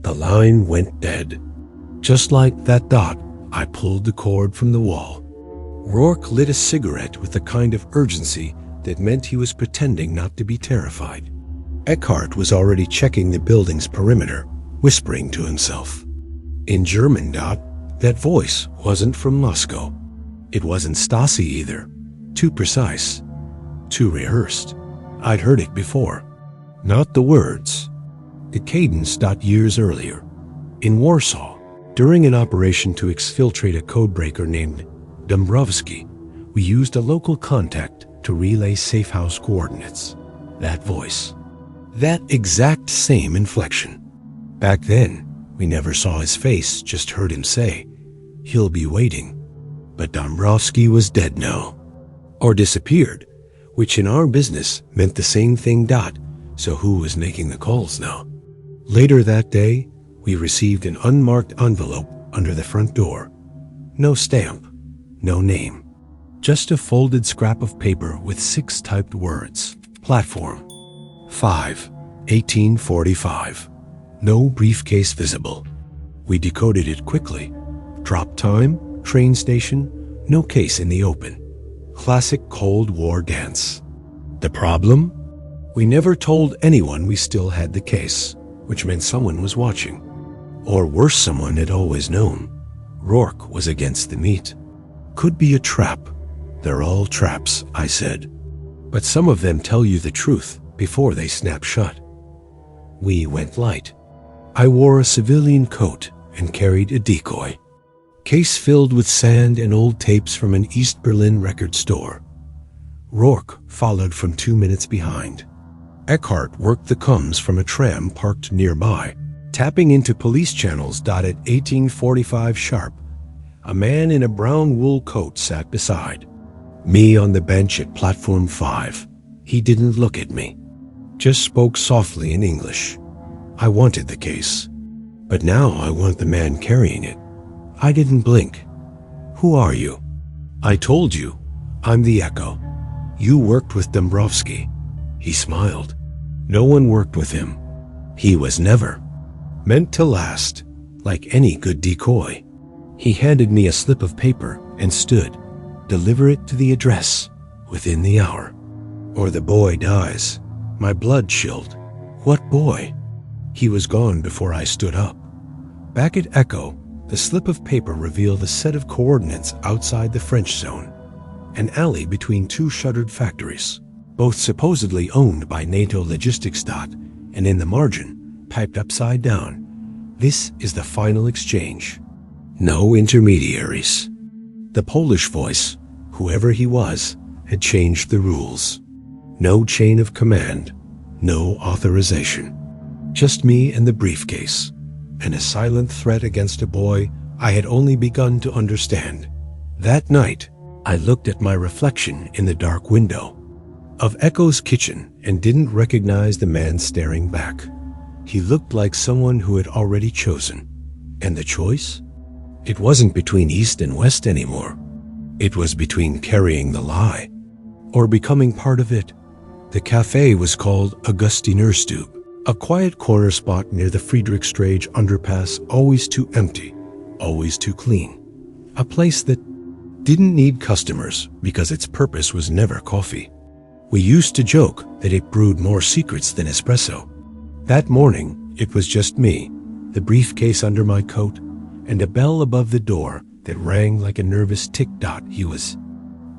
The line went dead. Just like that dot, I pulled the cord from the wall. Rourke lit a cigarette with the kind of urgency that meant he was pretending not to be terrified. Eckhart was already checking the building's perimeter, whispering to himself. In German, Dot, that voice wasn't from Moscow. It wasn't Stasi either. Too precise. Too rehearsed. I'd heard it before. Not the words. The cadence. Years earlier. In Warsaw, during an operation to exfiltrate a codebreaker named Dombrowski, we used a local contact to relay safe house coordinates. That voice. That exact same inflection. Back then, we never saw his face, just heard him say, he'll be waiting. But Dombrowski was dead now. Or disappeared, which in our business meant the same thing. So who was making the calls now? Later that day, we received an unmarked envelope under the front door. No stamp, no name. Just a folded scrap of paper with 6 typed words. Platform 5, 1845. No briefcase visible. We decoded it quickly. Drop time, train station, no case in the open. Classic Cold War dance. The problem? We never told anyone we still had the case, which meant someone was watching. Or worse, someone had always known. Rourke was against the meat. Could be a trap. They're all traps, I said. But some of them tell you the truth before they snap shut. We went light. I wore a civilian coat and carried a decoy. Case filled with sand and old tapes from an East Berlin record store. Rourke followed from 2 minutes behind. Eckhart worked the comms from a tram parked nearby, tapping into police channels. At 1845 sharp, a man in a brown wool coat sat beside me on the bench at platform 5. He didn't look at me, just spoke softly in English. I wanted the case, but now I want the man carrying it. I didn't blink. Who are you? I told you, I'm the Echo. You worked with Dombrowski. He smiled. No one worked with him. He was never meant to last, like any good decoy. He handed me a slip of paper and stood. Deliver it to the address within the hour, or the boy dies. My blood chilled. What boy? He was gone before I stood up. Back at Echo, the slip of paper revealed a set of coordinates outside the French zone, an alley between 2 shuttered factories, both supposedly owned by NATO logistics. And in the margin, piped upside down, this is the final exchange. No intermediaries. The Polish voice, whoever he was, had changed the rules. No chain of command, no authorization. Just me and the briefcase. and a silent threat against a boy I had only begun to understand. That night, I looked at my reflection in the dark window of Echo's kitchen and didn't recognize the man staring back. He looked like someone who had already chosen. And the choice? It wasn't between East and West anymore. It was between carrying the lie or becoming part of it. The cafe was called Augustinerstube, a quiet corner spot near the Friedrichstraße underpass, always too empty, always too clean. A place that didn't need customers because its purpose was never coffee. We used to joke that it brewed more secrets than espresso. That morning, it was just me, the briefcase under my coat, and a bell above the door that rang like a nervous tick-dot. He was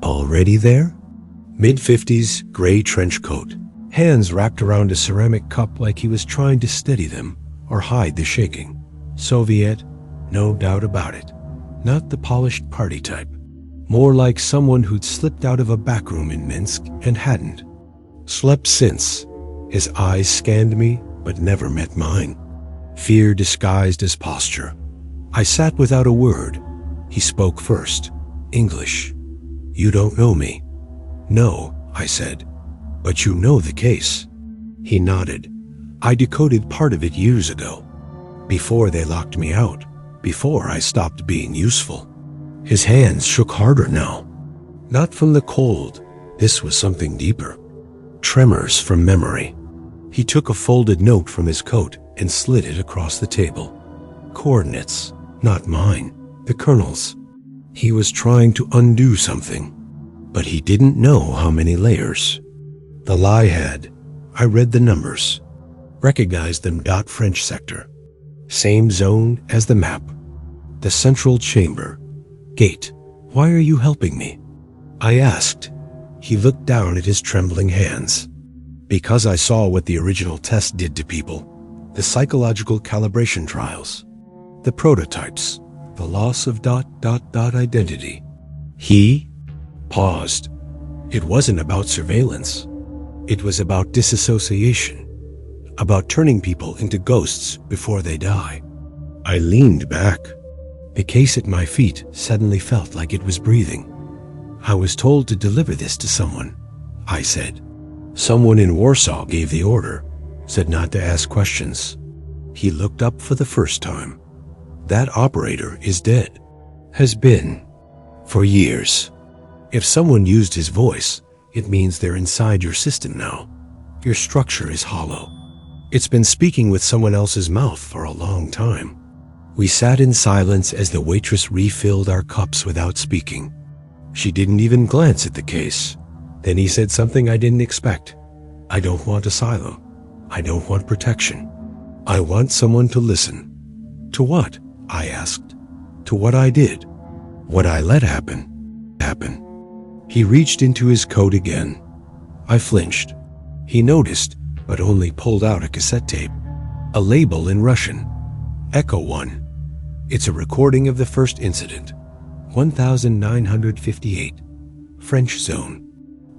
already there? Mid-50s, gray trench coat, hands wrapped around a ceramic cup like he was trying to steady them or hide the shaking. Soviet, no doubt about it. Not the polished party type. More like someone who'd slipped out of a back room in Minsk and hadn't slept since. His eyes scanned me, but never met mine. Fear disguised as posture. I sat without a word. He spoke first. English. "You don't know me." "No," I said. "But you know the case." He nodded. "I decoded part of it years ago. Before they locked me out. Before I stopped being useful." His hands shook harder now. Not from the cold. This was something deeper. Tremors from memory. He took a folded note from his coat and slid it across the table. Coordinates. Not mine. The Colonel's. He was trying to undo something. But he didn't know how many layers. The lie had. I read the numbers. Recognized them. French sector. Same zone as the map. The central chamber. Gate. "Why are you helping me?" I asked. He looked down at his trembling hands. "Because I saw what the original test did to people. The psychological calibration trials. The prototypes. The loss of ... identity." He paused. It wasn't about surveillance. It was about disassociation. About turning people into ghosts before they die. I leaned back. The case at my feet suddenly felt like it was breathing. "I was told to deliver this to someone," I said. "Someone in Warsaw gave the order, said not to ask questions." He looked up for the first time. "That operator is dead. Has been. For years. If someone used his voice, it means they're inside your system now. Your structure is hollow. It's been speaking with someone else's mouth for a long time." We sat in silence as the waitress refilled our cups without speaking. She didn't even glance at the case. Then he said something I didn't expect. "I don't want asylum. I don't want protection. I want someone to listen." "To what?" I asked. "To what I did. What I let happen. He reached into his coat again. I flinched. He noticed, but only pulled out a cassette tape. A label in Russian. Echo 1. It's a recording of the first incident. 1958. French zone.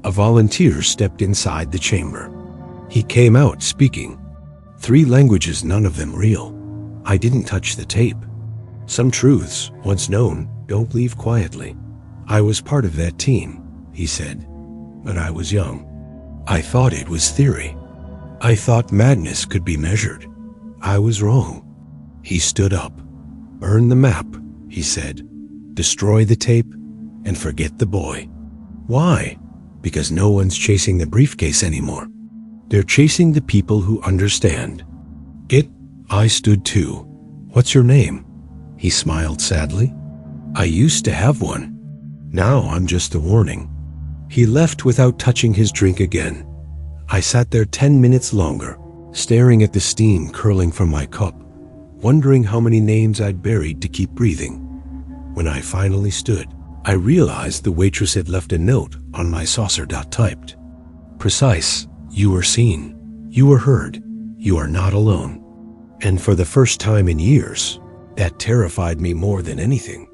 A volunteer stepped inside the chamber. He came out speaking. 3 languages, none of them real. I didn't touch the tape. Some truths, once known, don't leave quietly. I was part of that team, he said. But I was young. I thought it was theory. I thought madness could be measured. I was wrong. He stood up. "Burn the map," he said. "Destroy the tape and forget the boy." Why? Because no one's chasing the briefcase anymore. They're chasing the people who understand. I stood too. "What's your name?" He smiled sadly. "I used to have one. Now I'm just a warning." He left without touching his drink again. I sat there 10 minutes longer, staring at the steam curling from my cup, wondering how many names I'd buried to keep breathing. When I finally stood, I realized the waitress had left a note on my saucer. Typed. Precise. "You were seen. You were heard. You are not alone." And for the first time in years, that terrified me more than anything.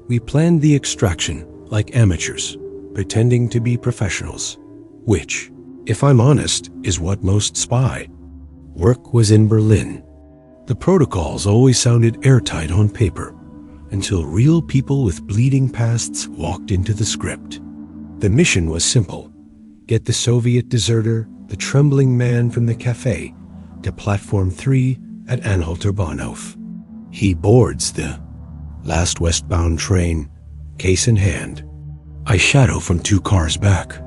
We planned the extraction like amateurs, pretending to be professionals, which, if I'm honest, is what most spy. Work was in Berlin. The protocols always sounded airtight on paper, until real people with bleeding pasts walked into the script. The mission was simple: get the Soviet deserter, the trembling man from the cafe, to Platform 3 at Anhalter-Bahnhof. He boards the last westbound train, case in hand. I shadow from 2 cars back.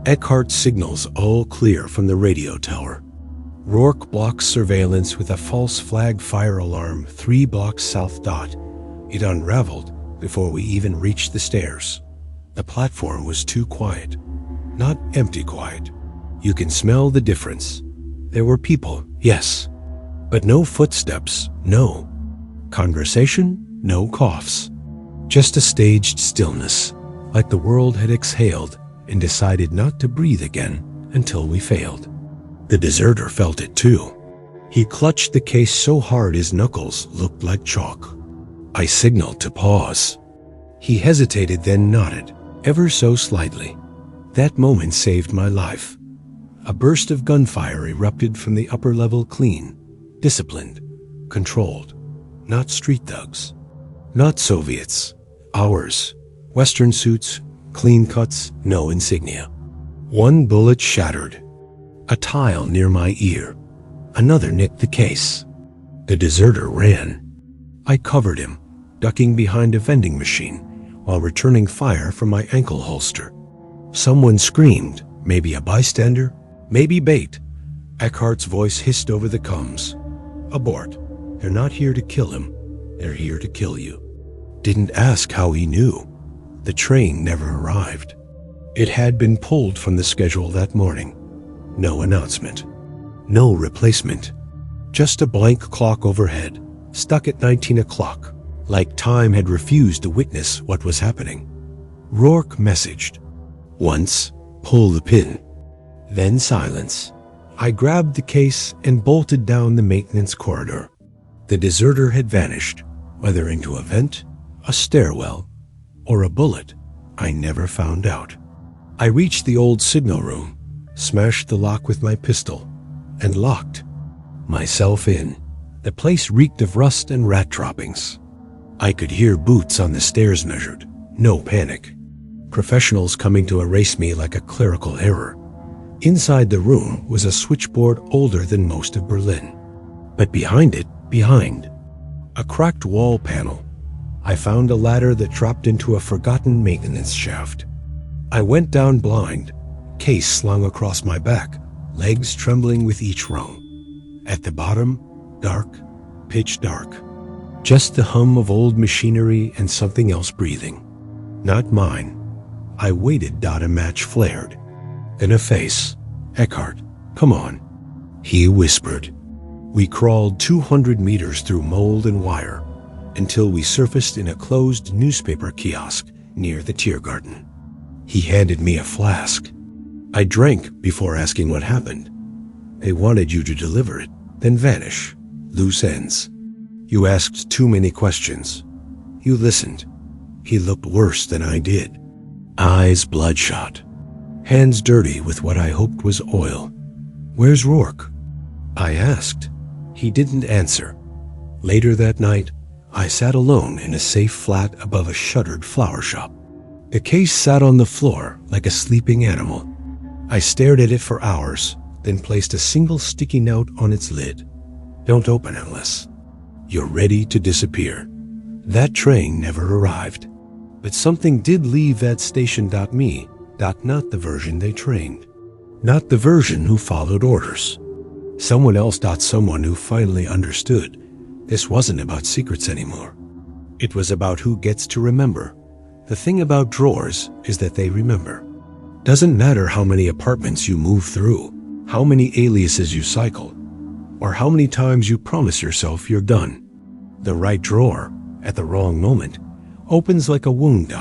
Eckhart signals all clear from the radio tower. Rourke blocks surveillance with a false flag fire alarm 3 blocks south. It unraveled before we even reached the stairs. The platform was too quiet. Not empty quiet. You can smell the difference. There were people, yes, but no footsteps, no. Conversation, no coughs. Just a staged stillness, like the world had exhaled and decided not to breathe again until we failed. The deserter felt it too. He clutched the case so hard his knuckles looked like chalk. I signaled to pause. He hesitated, then nodded, ever so slightly. That moment saved my life. A burst of gunfire erupted from the upper level, clean, disciplined, controlled. Not street thugs. Not Soviets. Ours. Western suits, clean cuts, no insignia. 1 bullet shattered. A tile near my ear. Another nicked the case. The deserter ran. I covered him, ducking behind a vending machine while returning fire from my ankle holster. Someone screamed, maybe a bystander, maybe bait. Eckhart's voice hissed over the comms. Abort. They're not here to kill him. They're here to kill you. Didn't ask how he knew. The train never arrived. It had been pulled from the schedule that morning. No announcement. No replacement. Just a blank clock overhead, stuck at 19 o'clock, like time had refused to witness what was happening. Rourke messaged. Once, pull the pin. Then silence. I grabbed the case and bolted down the maintenance corridor. The deserter had vanished, whether into a vent, a stairwell, or a bullet. I never found out. I reached the old signal room, smashed the lock with my pistol, and locked myself in. The place reeked of rust and rat droppings. I could hear boots on the stairs measured. No panic. Professionals coming to erase me like a clerical error. Inside the room was a switchboard older than most of Berlin. But behind it, a cracked wall panel, I found a ladder that dropped into a forgotten maintenance shaft. I went down blind, case slung across my back, legs trembling with each rung. At the bottom, dark, pitch dark. Just the hum of old machinery and something else breathing. Not mine. I waited. A match flared. Then a face. Eckhart, come on. He whispered. We crawled 200 meters through mold and wire until we surfaced in a closed newspaper kiosk near the Tiergarten. He handed me a flask. I drank before asking what happened. They wanted you to deliver it, then vanish. Loose ends. You asked too many questions. You listened. He looked worse than I did. Eyes bloodshot. Hands dirty with what I hoped was oil. Where's Rourke? I asked. He didn't answer. Later that night, I sat alone in a safe flat above a shuttered flower shop. The case sat on the floor like a sleeping animal. I stared at it for hours, then placed a single sticky note on its lid. Don't open unless you're ready to disappear. That train never arrived. But something did leave that station. Me, not the version they trained. Not the version who followed orders. Someone else. Someone who finally understood. This wasn't about secrets anymore. It was about who gets to remember. The thing about drawers is that they remember. Doesn't matter how many apartments you move through, how many aliases you cycle, or how many times you promise yourself you're done. The right drawer, at the wrong moment, opens like a wound.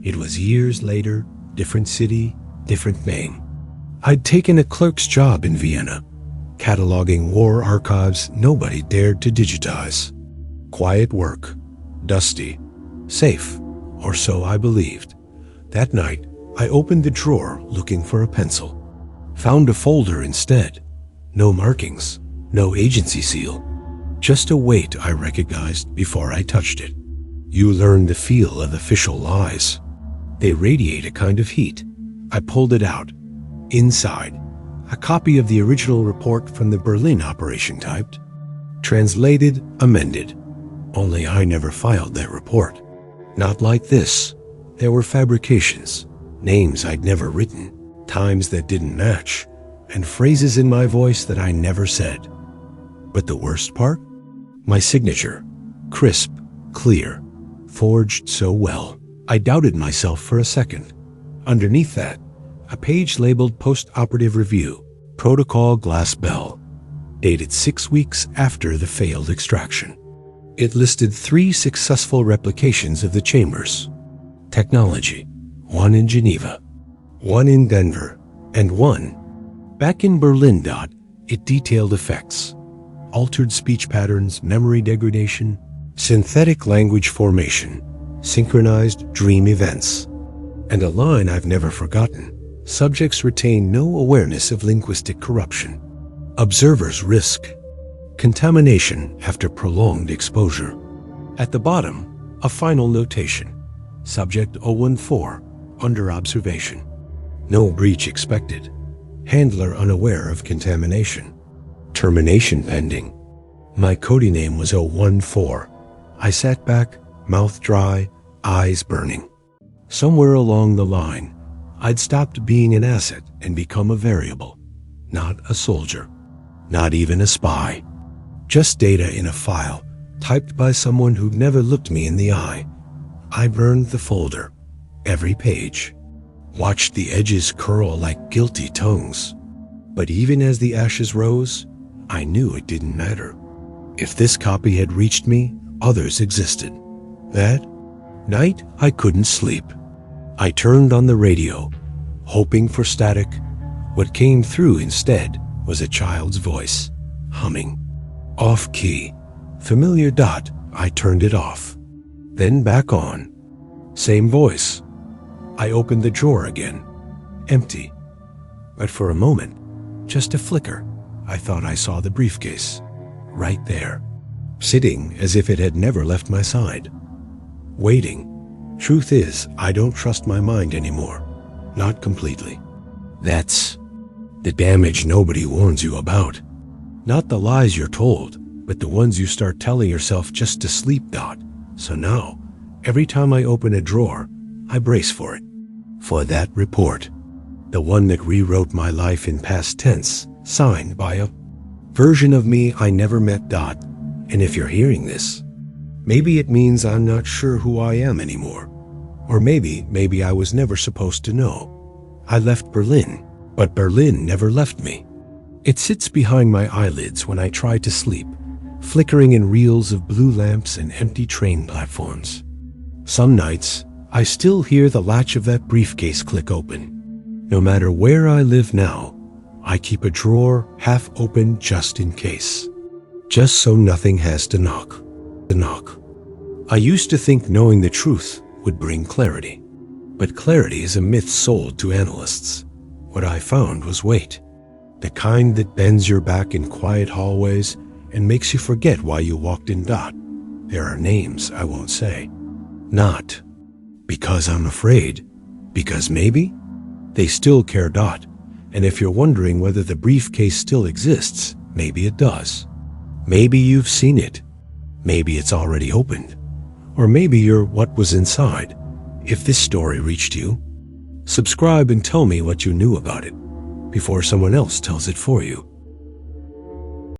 It was years later, different city, different name. I'd taken a clerk's job in Vienna, cataloging war archives nobody dared to digitize. Quiet work, dusty, safe, or so I believed. That night, I opened the drawer looking for a pencil. Found a folder instead. No markings, no agency seal. Just a weight I recognized before I touched it. You learn the feel of official lies. They radiate a kind of heat. I pulled it out. Inside, a copy of the original report from the Berlin operation typed. Translated, amended. Only I never filed that report. Not like this. There were fabrications, names I'd never written, times that didn't match, and phrases in my voice that I never said. But the worst part? My signature. Crisp, clear, forged so well. I doubted myself for a second. Underneath that, a page labeled Post-Operative Review, Protocol Glass Bell, dated 6 weeks after the failed extraction. It listed 3 successful replications of the chambers. Technology, 1 in Geneva, 1 in Denver, and 1 back in Berlin. It detailed effects, altered speech patterns, memory degradation, synthetic language formation, synchronized dream events, and a line I've never forgotten. Subjects retain no awareness of linguistic corruption. Observers risk contamination after prolonged exposure. At the bottom, a final notation. Subject 014, under observation. No breach expected. Handler unaware of contamination. Termination pending. My coding name was 014. I sat back, mouth dry, eyes burning. Somewhere along the line, I'd stopped being an asset and become a variable. Not a soldier. Not even a spy. Just data in a file, typed by someone who'd never looked me in the eye. I burned the folder, every page. Watched the edges curl like guilty tongues. But even as the ashes rose, I knew it didn't matter. If this copy had reached me, others existed. That night, I couldn't sleep. I turned on the radio, hoping for static. What came through instead was a child's voice, humming. Off key. Familiar. I turned it off. Then back on. Same voice. I opened the drawer again. Empty. But for a moment, just a flicker, I thought I saw the briefcase. Right there. Sitting as if it had never left my side. Waiting. Truth is, I don't trust my mind anymore. Not completely. That's the damage nobody warns you about. Not the lies you're told, but the ones you start telling yourself just to sleep. So now, every time I open a drawer, I brace for it. For that report. The one that rewrote my life in past tense, signed by a version of me I never met. And if you're hearing this, maybe it means I'm not sure who I am anymore. Or maybe I was never supposed to know. I left Berlin, but Berlin never left me. It sits behind my eyelids when I try to sleep, flickering in reels of blue lamps and empty train platforms. Some nights, I still hear the latch of that briefcase click open. No matter where I live now, I keep a drawer half open just in case. Just so nothing has to knock. I used to think knowing the truth would bring clarity. But clarity is a myth sold to analysts. What I found was weight. The kind that bends your back in quiet hallways and makes you forget why you walked in. There are names I won't say. Not because I'm afraid, because maybe they still care. And if you're wondering whether the briefcase still exists, maybe it does. Maybe you've seen it. Maybe it's already opened. Or maybe you're what was inside. If this story reached you, subscribe and tell me what you knew about it before someone else tells it for you.